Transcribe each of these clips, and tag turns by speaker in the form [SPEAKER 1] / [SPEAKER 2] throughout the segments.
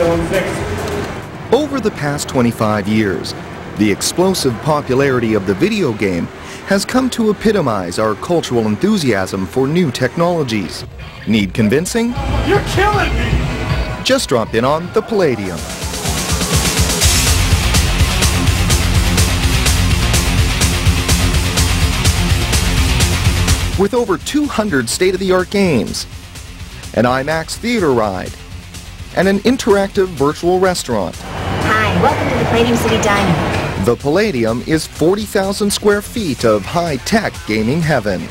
[SPEAKER 1] zone 6.
[SPEAKER 2] Over the past 25 years, the explosive popularity of the video game has come to epitomize our cultural enthusiasm for new technologies. Need convincing?
[SPEAKER 1] You're killing me!
[SPEAKER 2] Just drop in on the Palladium. With over 200 state-of-the-art games, an IMAX theater ride, and an interactive virtual restaurant.
[SPEAKER 3] Hi, welcome to the Palladium City Diner.
[SPEAKER 2] The Palladium is 40,000 square feet of high-tech gaming heaven.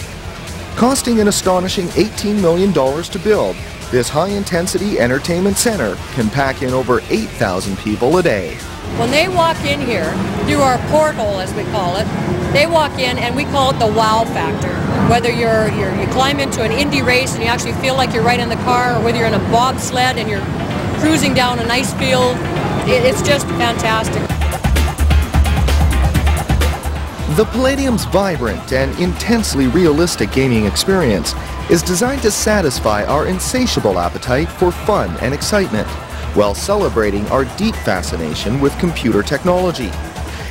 [SPEAKER 2] Costing an astonishing $18 million to build, this high-intensity entertainment center can pack in over 8,000 people a day.
[SPEAKER 4] When they walk in here, through our porthole as we call it, they walk in and we call it the wow factor. Whether you climb into an Indy race and you actually feel like you're right in the car, or whether you're in a bobsled and you're cruising down an ice field, it's just fantastic.
[SPEAKER 2] The Palladium's vibrant and intensely realistic gaming experience is designed to satisfy our insatiable appetite for fun and excitement, while celebrating our deep fascination with computer technology.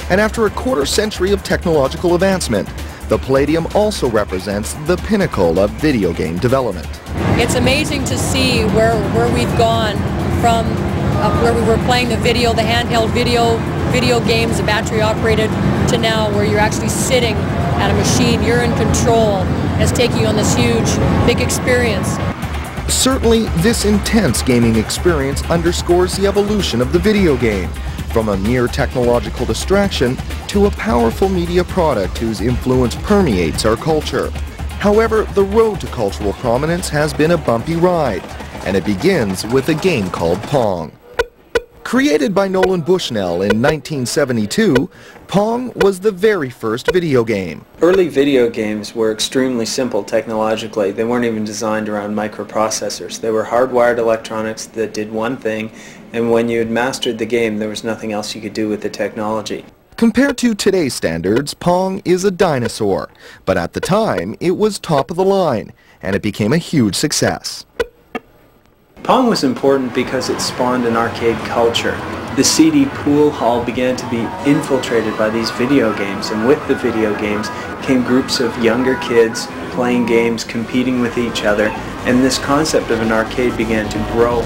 [SPEAKER 2] And after a quarter-century of technological advancement, the Palladium also represents the pinnacle of video game development.
[SPEAKER 4] It's amazing to see where we've gone from where we were playing the handheld video games, the battery operated, to now where you're actually sitting at a machine, you're in control, as taking on this huge, big experience.
[SPEAKER 2] Certainly, this intense gaming experience underscores the evolution of the video game, from a mere technological distraction to a powerful media product whose influence permeates our culture. However, the road to cultural prominence has been a bumpy ride, and it begins with a game called Pong. Created by Nolan Bushnell in 1972, Pong was the very first video game.
[SPEAKER 5] Early video games were extremely simple technologically. They weren't even designed around microprocessors. They were hardwired electronics that did one thing, and when you had mastered the game, there was nothing else you could do with the technology.
[SPEAKER 2] Compared to today's standards, Pong is a dinosaur, but at the time, it was top of the line, and it became a huge success.
[SPEAKER 5] Pong was important because it spawned an arcade culture. The seedy pool hall began to be infiltrated by these video games, and with the video games came groups of younger kids playing games, competing with each other, and this concept of an arcade began to grow.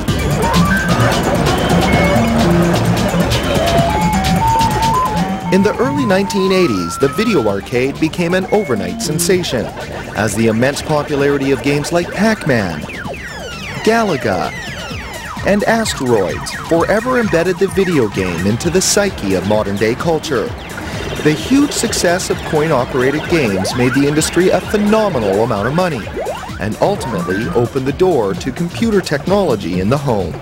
[SPEAKER 2] In the early 1980s, the video arcade became an overnight sensation, as the immense popularity of games like Pac-Man, Galaga, and Asteroids forever embedded the video game into the psyche of modern-day culture. The huge success of coin-operated games made the industry a phenomenal amount of money, and ultimately opened the door to computer technology in the home.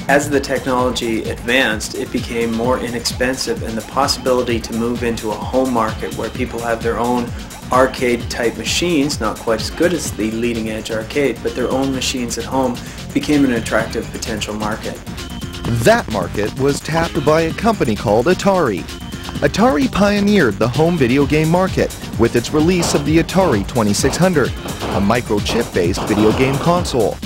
[SPEAKER 5] As the technology advanced, it became more inexpensive, and the possibility to move into a home market where people have their own arcade-type machines, not quite as good as the leading-edge arcade, but their own machines at home, became an attractive potential market.
[SPEAKER 2] That market was tapped by a company called Atari. Atari pioneered the home video game market with its release of the Atari 2600, a microchip-based video game console.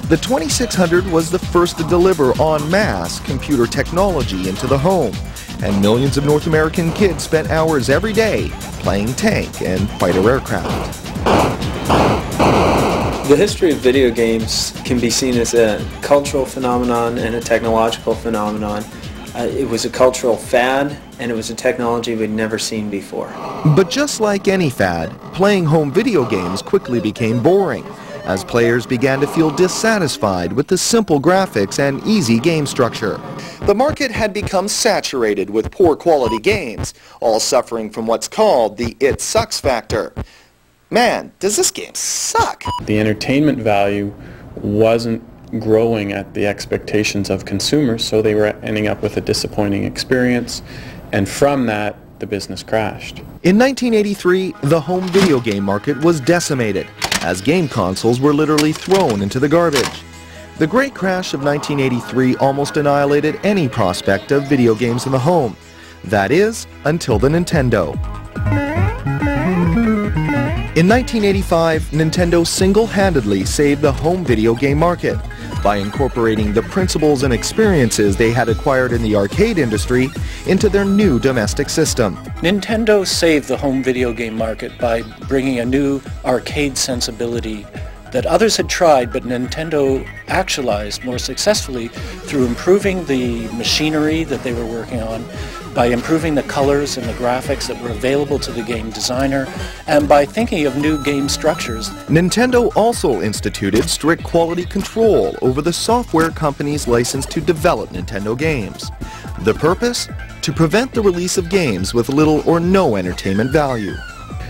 [SPEAKER 2] The 2600 was the first to deliver en masse computer technology into the home, and millions of North American kids spent hours every day playing tank and fighter aircraft.
[SPEAKER 5] The history of video games can be seen as a cultural phenomenon and a technological phenomenon. It was a cultural fad, and it was a technology we'd never seen before.
[SPEAKER 2] But just like any fad, playing home video games quickly became boring, as players began to feel dissatisfied with the simple graphics and easy game structure. The market had become saturated with poor quality games, all suffering from what's called the "it sucks" factor. Man, does this game suck?
[SPEAKER 6] The entertainment value wasn't growing at the expectations of consumers, so they were ending up with a disappointing experience, and from that, the business crashed.
[SPEAKER 2] In 1983, the home video game market was decimated, as game consoles were literally thrown into the garbage. The Great Crash of 1983 almost annihilated any prospect of video games in the home. That is, until the Nintendo. In 1985, Nintendo single-handedly saved the home video game market, by incorporating the principles and experiences they had acquired in the arcade industry into their new domestic system.
[SPEAKER 1] Nintendo saved the home video game market by bringing a new arcade sensibility that others had tried, but Nintendo actualized more successfully through improving the machinery that they were working on, by improving the colors and the graphics that were available to the game designer, and by thinking of new game structures.
[SPEAKER 2] Nintendo also instituted strict quality control over the software companies licensed to develop Nintendo games. The purpose? To prevent the release of games with little or no entertainment value.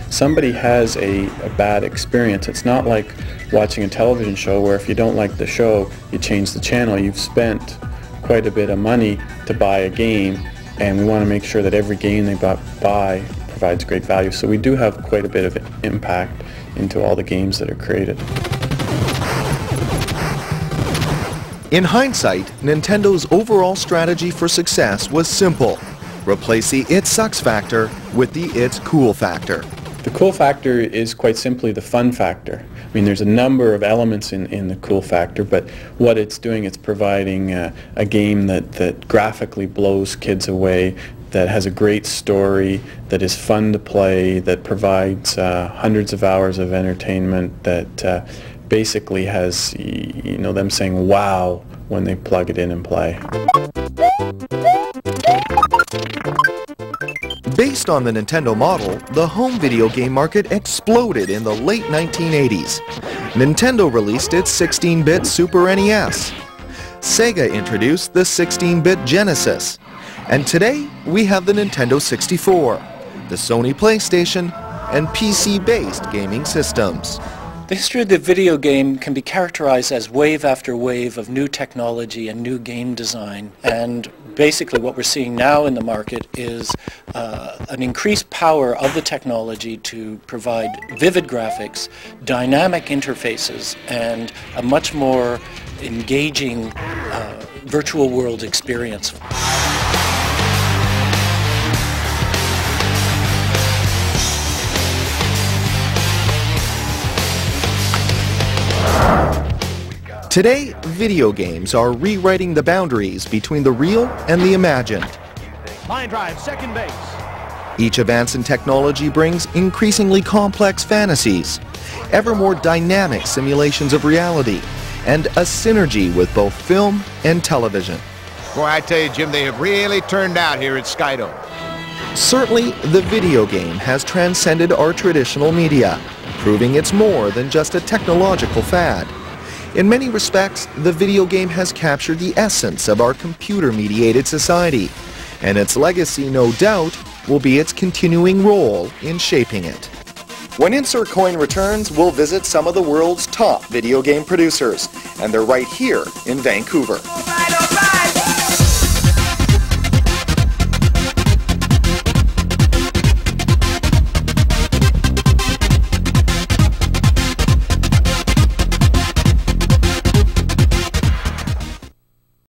[SPEAKER 6] Somebody has a bad experience. It's not like watching a television show where if you don't like the show, you change the channel. You've spent quite a bit of money to buy a game, and we want to make sure that every game they buy provides great value. So we do have quite a bit of impact into all the games that are created.
[SPEAKER 2] In hindsight, Nintendo's overall strategy for success was simple. Replace the "it sucks" factor with the "it's cool" factor.
[SPEAKER 6] The cool factor is quite simply the fun factor. I mean, there's a number of elements in the cool factor, but what it's doing, it's providing a game that graphically blows kids away, that has a great story, that is fun to play, that provides hundreds of hours of entertainment, that basically has, you know, them saying wow when they plug it in and play.
[SPEAKER 2] Based on the Nintendo model, the home video game market exploded in the late 1980s. Nintendo released its 16-bit Super NES. Sega introduced the 16-bit Genesis. And today, we have the Nintendo 64, the Sony PlayStation, and PC-based gaming systems.
[SPEAKER 1] The history of the video game can be characterized as wave after wave of new technology and new game design. And basically what we're seeing now in the market is an increased power of the technology to provide vivid graphics, dynamic interfaces, and a much more engaging virtual world experience.
[SPEAKER 2] Today, video games are rewriting the boundaries between the real and the imagined.
[SPEAKER 7] Line drive, second base.
[SPEAKER 2] Each advance in technology brings increasingly complex fantasies, ever more dynamic simulations of reality, and a synergy with both film and television.
[SPEAKER 8] Boy, I tell you, Jim, they have really turned out here at Skydome.
[SPEAKER 2] Certainly, the video game has transcended our traditional media, proving it's more than just a technological fad. In many respects, the video game has captured the essence of our computer-mediated society, and its legacy, no doubt, will be its continuing role in shaping it. When Insert Coin returns, we'll visit some of the world's top video game producers, and they're right here in Vancouver.